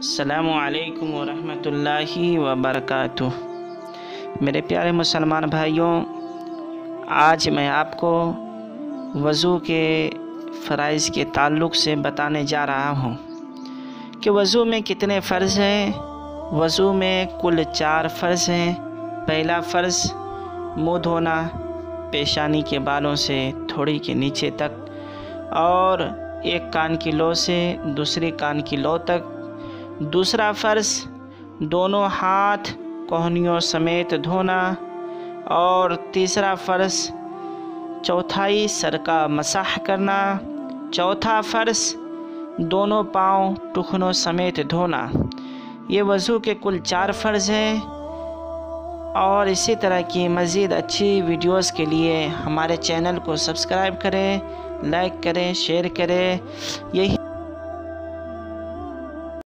السلام علیکم ورحمۃ اللہ وبرکاتہ۔ میرے پیارے مسلمان بھائیوں، آج میں آپ کو وضو کے فرائض کے تعلق سے بتانے جا رہا ہوں کہ وضو میں کتنے فرض ہیں۔ وضو میں کل 4 فرض ہیں۔ پہلا فرض منہ دھونا، پیشانی کے بالوں سے تھوڑی کے نیچے تک، اور ایک کان کی لو سے دوسری کان کی لو تک۔ دوسرا فرض دونوں ہاتھ کوہنیوں سمیت دھونا، اور تیسرا فرض چوتھائی سر کا مسح کرنا۔ چوتھا فرض دونوں پاؤں ٹخنوں سمیت دھونا۔ یہ وضو کے کل 4 فرض ہیں، اور اسی طرح کی مزید اچھی ویڈیوز کے لیے ہمارے چینل کو سبسکرائب کریں، لائک کریں، شیئر کریں۔ یہی